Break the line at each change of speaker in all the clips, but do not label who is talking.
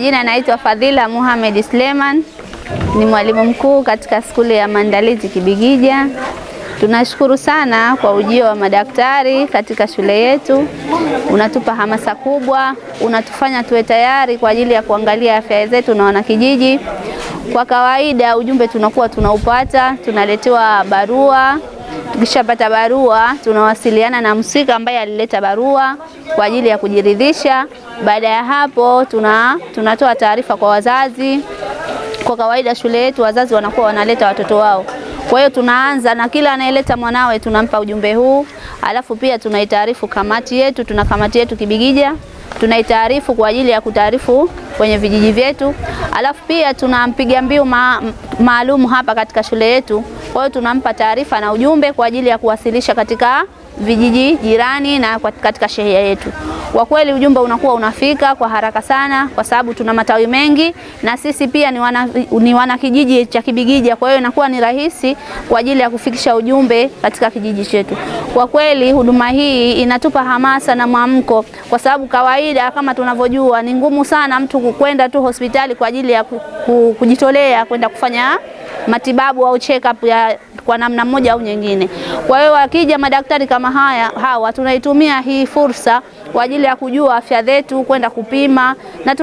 majina naitwa Fadhila Mohamed Sleman, ni mwalimu mkuu katika skuli ya Maandalizi Kibigija. Tunashukuru sana kwa ujio wa madaktari katika shule yetu. Unatupa hamasa kubwa, unatufanya tuwe tayari kwa ajili ya kuangalia afya zetu na wanakijiji. Kwa kawaida ujumbe tunakuwa tunaupata, tunaletewa barua. Tukishapata barua, tunawasiliana na msika ambaye alileta barua kwa ajili ya kujiridhisha. Baada ya hapo tunatoa taarifa kwa wazazi. Kwa kawaida shule yetu wazazi wanakuwa wanaleta watoto wao. Kwa hiyo tunaanza na kila anayeleta mwanawe tunampa ujumbe huu. Alafu pia tunaitaarifu kamati yetu, tuna kamati yetu Kibigija. Tunaitaarifu kwa ajili ya kutaarifu kwenye vijiji vyetu. Alafu pia tunampiga mbiu maalum hapa katika shule yetu. Kwa hiyo tunampa taarifa na ujumbe kwa ajili ya kuwasilisha katika vijiji jirani na katika shehia yetu. Kwa kweli ujumbe unakuwa unafika kwa haraka sana kwa sababu tuna matawi mengi na sisi pia ni wana kijiji cha Kibigija, kwa hiyo inakuwa ni rahisi kwa ajili ya kufikisha ujumbe katika kijiji chetu. Kwa kweli huduma hii inatupa hamasa na mwamko kwa sababu kawaida kama tunavyojua ni ngumu sana mtu kwenda tu hospitali kwa ajili ya kujitolea kwenda kufanya matibabu au check up kwa namna moja au nyingine. Kwa hiyo wakija madaktari kama hawa tunaitumia hii fursa kwa ajili ya kujua afya zetu, kwenda kupima, na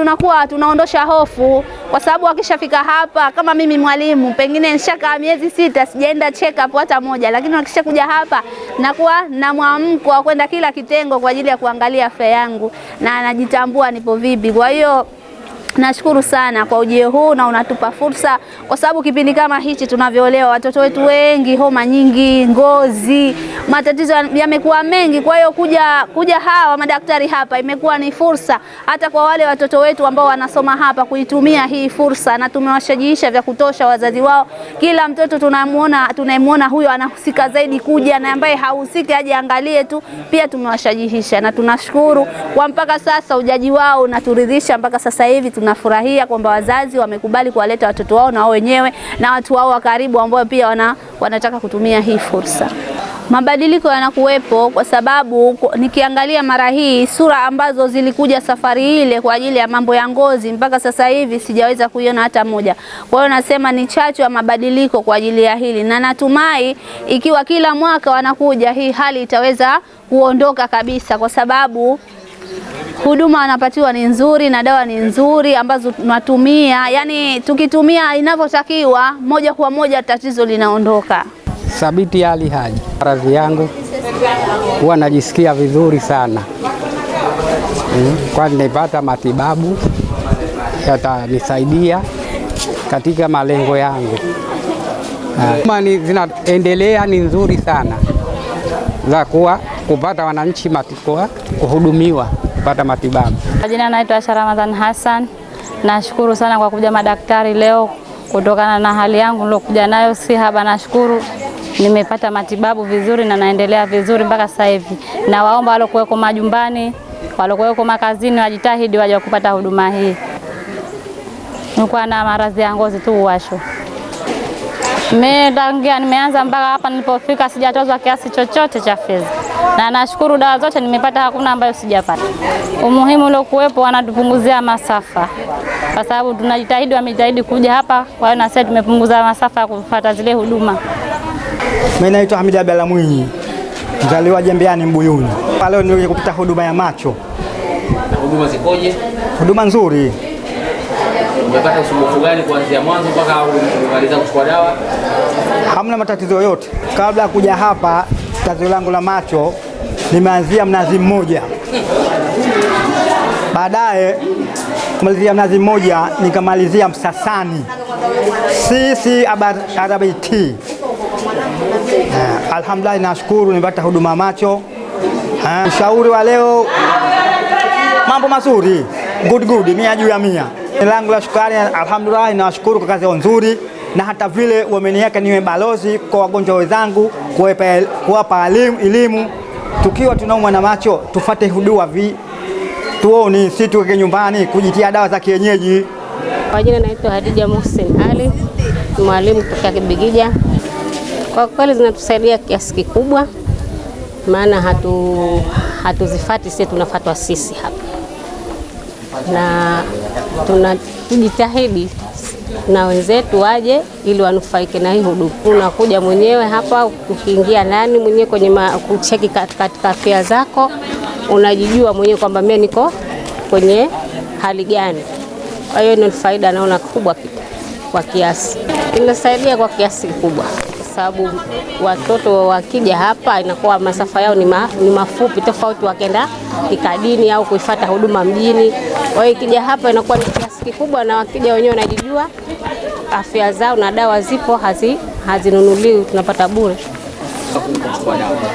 tunaondosha hofu kwa sababu wakishafika hapa, kama mimi mwalimu pengine nishakaa miezi 6 sijaenda check up hata moja, lakini wakishakuja hapa nakuwa na mwamko wa kwenda kila kitengo kwa ajili ya kuangalia afya yangu na najitambua nipo vipi. Kwa hiyo nashukuru sana kwa ujio huu na unatupa fursa kwa sababu kipindi kama hichi tunavyoolewa watoto wetu wengi, homa nyingi, ngozi, matatizo yamekuwa mengi. Kwa hiyo kuja hawa madaktari hapa imekuwa ni fursa hata kwa wale watoto wetu ambao wanasoma hapa kuitumia hii fursa, na tumewashajiisha vya kutosha wazazi wao. Kila mtoto tunayemuona huyo anahusika zaidi kuja, na ambaye hahusiki aje angalie tu, pia tumewashajihisha na tunashukuru kwa mpaka sasa ujaji wao unaturidhisha. Mpaka sasa hivi tunafurahia kwamba wazazi wamekubali kuwaleta watoto wao na wao wenyewe na watu wao wa karibu ambao pia wanataka kutumia hii fursa. Mabadiliko yanakuwepo kwa sababu nikiangalia mara hii sura ambazo zilikuja safari ile kwa ajili ya mambo ya ngozi mpaka sasa hivi sijaweza kuiona hata moja. Kwa hiyo nasema ni chachu ya mabadiliko kwa ajili ya hili, na natumai ikiwa kila mwaka wanakuja hii hali itaweza kuondoka kabisa kwa sababu huduma wanapatiwa ni nzuri na dawa ni nzuri ambazo tunatumia, yani tukitumia inavyotakiwa moja kwa moja tatizo linaondoka.
Sabiti Ali Haji. Maradhi yangu huwa najisikia vizuri sana kwani nipata matibabu yatanisaidia katika malengo yangu. Zinaendelea ni nzuri sana za kupata wananchi kuhudumiwa kupata matibabu.
Jina naitwa Asha Ramadhan Hassan. Nashukuru sana kwa kuja madaktari leo kutokana na hali yangu nilokuja nayo si haba. Nashukuru nimepata matibabu vizuri na naendelea vizuri mpaka sasa hivi. Na waomba walokuweko majumbani, walokuweko makazini wajitahidi waje kupata huduma hii. Nilikuwa na maradhi ya ngozi tu uwasho. Nimeanza mpaka hapa nilipofika sijatozwa kiasi chochote cha fedha. Na nashukuru dawa zote nimepata, hakuna ambayo sijapata. Umuhimu ule kuwepo wanatupunguzia masafa. Kwa sababu wamejitahidi kuja hapa, kwa hiyo na sasa tumepunguza masafa ya kufuata zile huduma.
Mimi naitwa Hamid Abdalla Mwinyi. Mzaliwa Jembeani Mbuyuni. Leo nilikuja kupata huduma ya macho.
Na huduma zikoje?
Huduma nzuri.
Umepata usumbufu gani kuanzia mwanzo mpaka umaliza kuchukua dawa?
Hamna matatizo yote. Kabla ya kuja hapa tatizo langu la macho nimeanzia Mnazi Mmoja. Baadaye kumalizia Mnazi Mmoja nikamalizia Msasani. Sisi Arabiti. Alhamdulillah, nashukuru nimepata huduma macho. Ushauri wa leo mambo mazuri. Good 100 juu ya 100. Langu la shukrani, alhamdulillah, nashukuru kwa kazi nzuri na hata vile wameniweka niwe balozi kwa wagonjwa wenzangu kuwapa elimu. Tukiwa tunaumwa na macho tufuate huduma tuone, si tuweke nyumbani kujitia dawa za kienyeji.
Kwa jina naitwa Hadija Muhsin Ali, mwalimu kutoka Kibigija. Kwa kweli zinatusaidia kiasi kikubwa, maana hatuzifati sisi, tunafatwa sisi hapa. na tunajitahidi na wenzetu waje ili wanufaike na hii huduma. Unakuja mwenyewe hapa, ukiingia ndani mwenyewe kwenye kucheki katika afya zako, unajijua mwenyewe kwamba mimi niko kwenye hali gani. Kwa hiyo ni faida naona kubwa kwa kiasi. Inasaidia kwa kiasi kikubwa sababu watoto wakija hapa inakuwa masafa yao ni mafupi tofauti wakenda Kikadini au kuifuata huduma mjini. Kwa hiyo ikija hapa inakuwa ni kiasi kikubwa, na wakija wenyewe wanajijua afya zao na dawa zipo, hazinunuliwi, tunapata bure.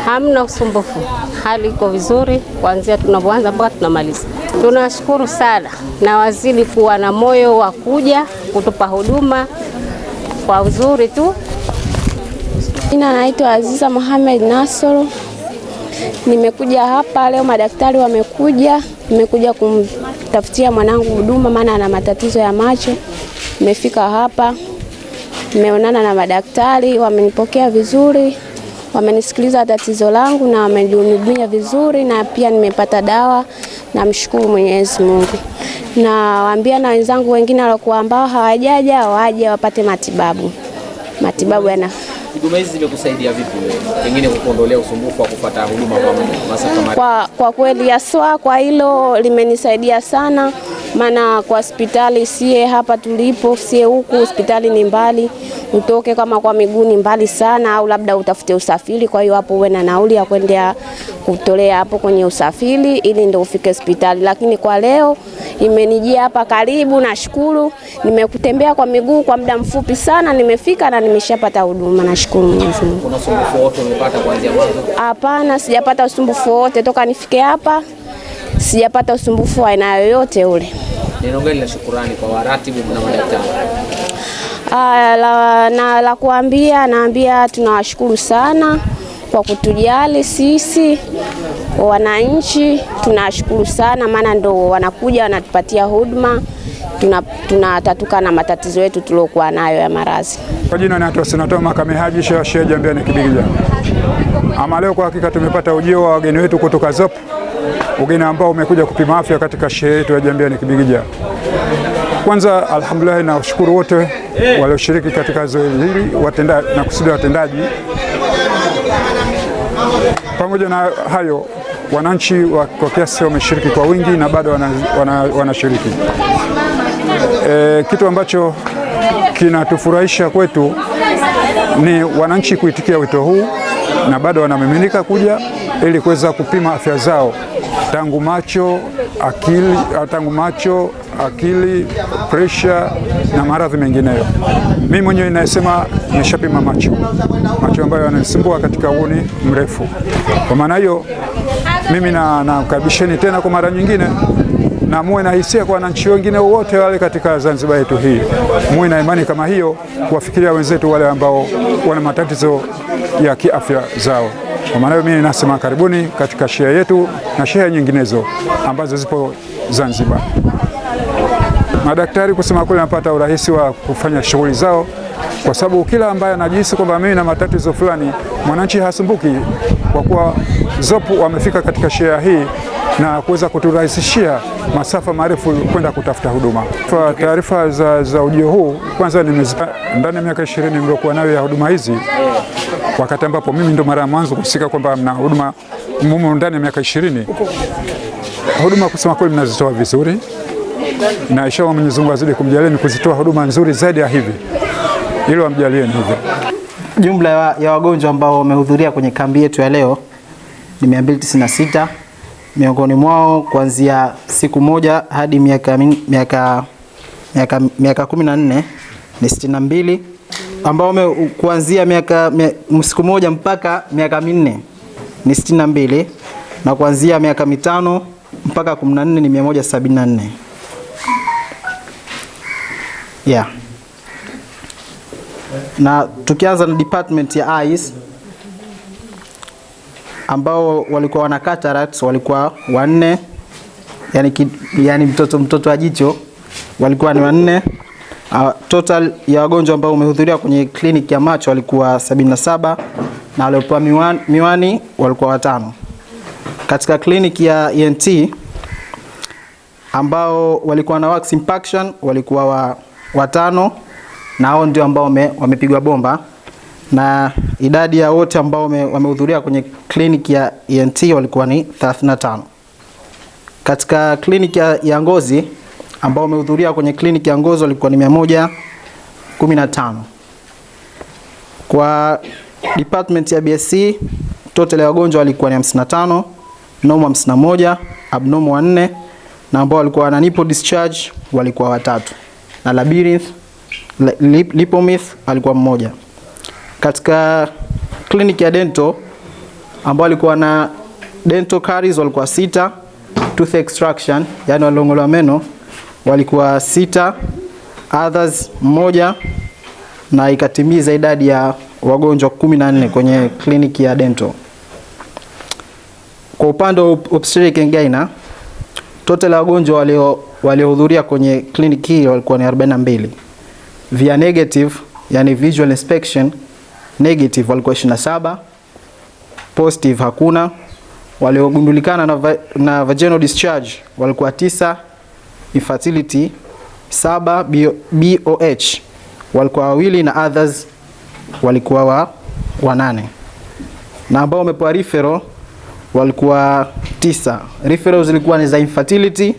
Hamna usumbufu, hali iko vizuri kuanzia tunapoanza mpaka tunamaliza. Tunashukuru sana na wazidi kuwa na moyo wa kuja kutupa huduma kwa uzuri tu.
Jina naitwa Aziza Mohamed Nasoro. Nimekuja hapa leo, madaktari wamekuja. Nimekuja kumtafutia mwanangu huduma maana ana matatizo ya macho. Nimefika hapa, nimeonana na madaktari, wamenipokea vizuri, wamenisikiliza tatizo langu na wamenihudumia vizuri, na pia nimepata dawa. Namshukuru Mwenyezi Mungu. Na waambia na wenzangu wengine waliokuwa ambao hawajaja waje wapate matibabu. Matibabu yana.
Huduma hizi zimekusaidia vipi wewe? Pengine kukuondolea usumbufu wa kufuata huduma kwa masafa?
Kwa kweli haswa kwa hilo limenisaidia sana, maana kwa hospitali sie hapa tulipo, sie huku hospitali ni mbali, utoke kama kwa miguu ni mbali sana, au labda utafute usafiri. Kwa hiyo hapo uwe na nauli ya kwenda kutolea hapo kwenye usafiri ili ndio ufike hospitali. Lakini kwa leo imenijia hapa karibu, nashukuru. Nimekutembea kwa miguu kwa muda mfupi sana, nimefika na nimeshapata huduma. Nashukuru Mwenyezi Mungu.
Kuna usumbufu wote umepata kuanzia mwanzo?
Hapana, sijapata usumbufu wote toka nifike hapa. Sijapata usumbufu wa aina yoyote ule.
Neno gani la shukrani kwa waratibu na madaktari?
La kuambia, naambia tunawashukuru sana kwa kutujali sisi wananchi. Tunashukuru sana maana ndo wanakuja wanatupatia huduma, tunatatuka na matatizo yetu tuliokuwa nayo ya maradhi.
Kwa jina naitwa Senator Makame Haji Shehe Jambiani Kibigija. Ama leo kwa hakika tumepata ujio wa wageni wetu kutoka ZOP, ugeni ambao umekuja kupima afya katika shehe yetu ya Jambiani Kibigija. Kwanza alhamdulillah, na washukuru wote walioshiriki katika zoezi hili, watendaji na kusudi watendaji. Pamoja na hayo, wananchi kwa kiasi wameshiriki kwa wingi na bado wanashiriki. Kitu ambacho kinatufurahisha kwetu ni wananchi kuitikia wito huu na bado wanamiminika kuja ili kuweza kupima afya zao tangu macho, akili, pressure na maradhi mengineyo. Mimi mwenyewe nasema nishapima macho ambayo yananisumbua katika uoni mrefu. Kwa maana hiyo mimi nakaribisheni tena kwa mara nyingine, na muwe na hisia kwa wananchi wengine wote wale katika Zanzibar yetu hii. Muwe na imani kama hiyo kuwafikiria wenzetu wale ambao wana matatizo ya kiafya zao. Kwa maana hiyo mimi nasema karibuni katika shehe yetu na shehe nyinginezo ambazo zipo Zanzibar. Madaktari kusema kweli wanapata urahisi wa kufanya shughuli zao, kwa sababu kila ambaye anajihisi kwamba mimi na matatizo fulani, mwananchi hasumbuki, kwa kuwa ZOP wamefika katika shehe hii na kuweza kuturahisishia masafa marefu kwenda kutafuta huduma. Kwa taarifa za ujio huu, kwanza ndani ya miaka 20 niliokuwa nayo ya huduma hizi, wakati ambapo mimi ndo mara ya mwanzo kusika kwamba mna huduma mumu ndani ya miaka 20, huduma kusema kweli mnazitoa vizuri, na inshallah Mwenyezi Mungu azidi kumjalieni kuzitoa huduma nzuri zaidi ya hivi, ili amjalieni hivyo.
Jumla ya wagonjwa ambao wamehudhuria kwenye kambi yetu ya leo ni 296. Miongoni mwao kuanzia siku moja hadi miaka 14 ni 62, ambao kuanzia siku moja mpaka miaka 4 ni 62, na kuanzia miaka 5 mpaka 14 ni 174. Yeah. Na tukianza na department ya eyes, ambao walikuwa wana cataracts walikuwa 4, yani mtoto wa jicho walikuwa ni 4. Total ya wagonjwa ambao umehudhuria kwenye kliniki ya macho walikuwa 77, na waliopewa miwani walikuwa 5. Katika kliniki ya ENT ambao walikuwa na wax impaction walikuwa watano, na hao ndio ambao wamepigwa bomba, na idadi ya wote ambao wamehudhuria kwenye kliniki ya ENT walikuwa ni 35. Katika kliniki ya ngozi ambao wamehudhuria kwenye kliniki ya ngozi walikuwa ni 115. Kwa department ya BSc total ya wagonjwa walikuwa ni 55, normal 51, abnormal 4, na ambao walikuwa na nipple discharge walikuwa 3, na labyrinth lipomyth alikuwa 1. Katika kliniki ya dental ambao walikuwa na dental caries walikuwa 6, tooth extraction yani waliongolewa meno walikuwa 6, others 1, na ikatimiza idadi ya wagonjwa 14 kwenye kliniki ya dental. Kwa upande wa obstetric and gynae total ya wagonjwa waliohudhuria kwenye kliniki hii walikuwa ni 42. Via negative yani visual inspection negative walikuwa 27, positive hakuna. Waliogundulikana na vaginal discharge walikuwa 9, infertility 7, BOH walikuwa 2, na others walikuwa 8. Na ambao wamepewa referral walikuwa 9. Referral zilikuwa ni za infertility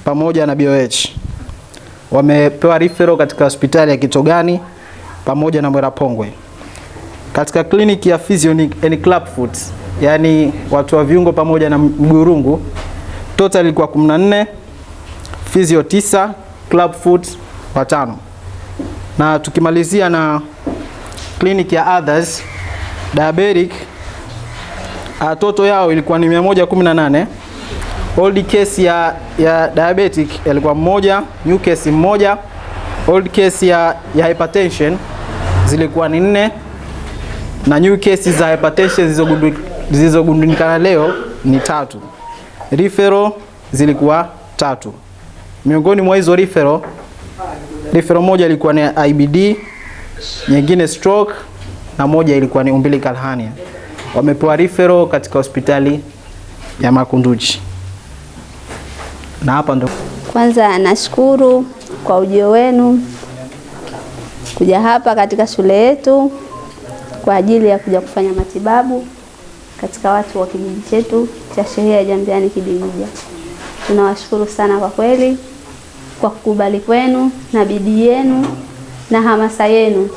pamoja na BOH. Wamepewa referral katika hospitali ya Kitogani pamoja na Mwerapongwe. Katika kliniki ya physio and clubfoot yani watu wa viungo pamoja na mgurungu total ilikuwa 14, physio 9, clubfoot 5. Na tukimalizia na kliniki ya others diabetic total yao ilikuwa ni 118. Old case ya diabetic ilikuwa 1, new case 1. Old case ya hypertension zilikuwa ni 4, na new cases za hypertension zilizogundulika leo ni 3. Referral zilikuwa 3. Miongoni mwa hizo referral moja ilikuwa ni IBD, nyingine stroke, na moja ilikuwa ni umbilical hernia. Wamepewa referral katika hospitali ya Makunduchi. Na hapa ndo
kwanza nashukuru kwa ujio wenu kuja hapa katika shule yetu kwa ajili ya kuja kufanya matibabu katika watu wa kijiji chetu cha Shehia ya Jambiani Kibigija. Tunawashukuru sana kwa kweli kwa kukubali kwenu na bidii yenu na hamasa yenu.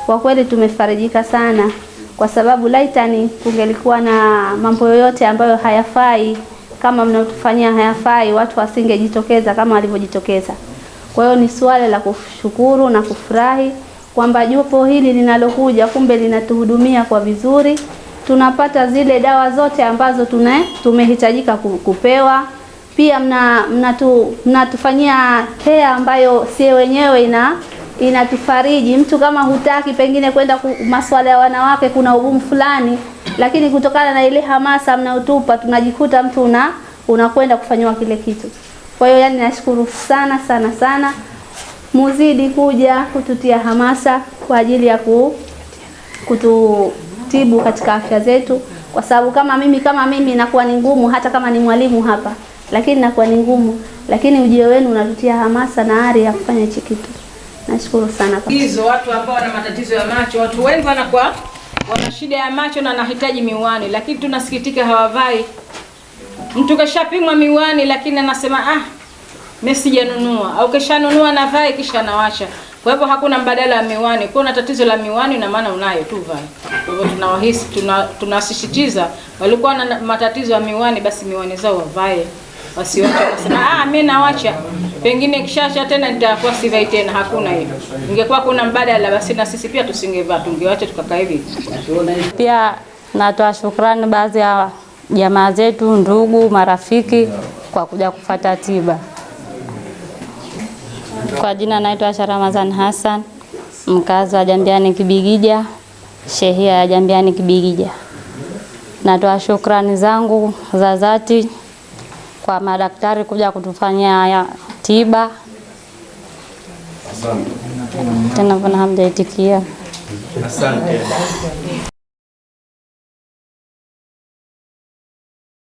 Kwa kweli tumefarijika sana, kwa sababu laitani kungelikuwa na mambo yoyote ambayo hayafai kama mnaotufanyia hayafai, watu wasingejitokeza kama walivyojitokeza. Kwa hiyo ni swala la kushukuru na kufurahi kwamba jopo hili linalokuja kumbe linatuhudumia kwa vizuri. Tunapata zile dawa zote ambazo tumehitajika kupewa. Pia mnatufanyia care ambayo si wenyewe inatufariji. Mtu kama hutaki pengine kwenda masuala ya wanawake, kuna ugumu fulani, lakini kutokana na ile hamasa mnaotupa tunajikuta mtu unakwenda kufanywa kile kitu. Kwa hiyo yani nashukuru sana sana sana. Muzidi kuja kututia hamasa kwa ajili ya kututibu katika afya zetu, kwa sababu kama mimi inakuwa ni ngumu, hata kama ni mwalimu hapa, lakini inakuwa ni ngumu, lakini ujio wenu unatutia hamasa na ari ya kufanya hichi kitu. Nashukuru sana.
Hizo watu ambao wana matatizo ya macho, watu wengi wanakuwa wana shida ya macho na anahitaji miwani, lakini tunasikitika hawavai. Mtu kashapimwa miwani lakini anasema mimi sijanunua, au keshanunua na vai kisha anawacha. Kwa hivyo hakuna mbadala wa miwani. Kwa una tatizo la miwani na maana unayo tu vai. Kwa hivyo tunawahisi tunasisitiza walikuwa na matatizo ya miwani basi miwani zao wavae. Wasiwache kusema mimi nawacha. Pengine kishacha tena nitakuwa sivai tena, hakuna hiyo. Ingekuwa kuna mbadala basi na sisi pia tusingevaa, tungewacha tukakaa hivi.
Pia natoa shukrani baadhi ya jamaa zetu, ndugu, marafiki kwa kuja kufuata tiba. Kwa jina naitwa Asha Ramadhan Hassan, mkazi wa Jambiani Kibigija, Shehia ya Jambiani Kibigija. Natoa shukrani zangu za dhati kwa madaktari kuja kutufanyia tiba. Asante. Tena hamjaitikia. Asante.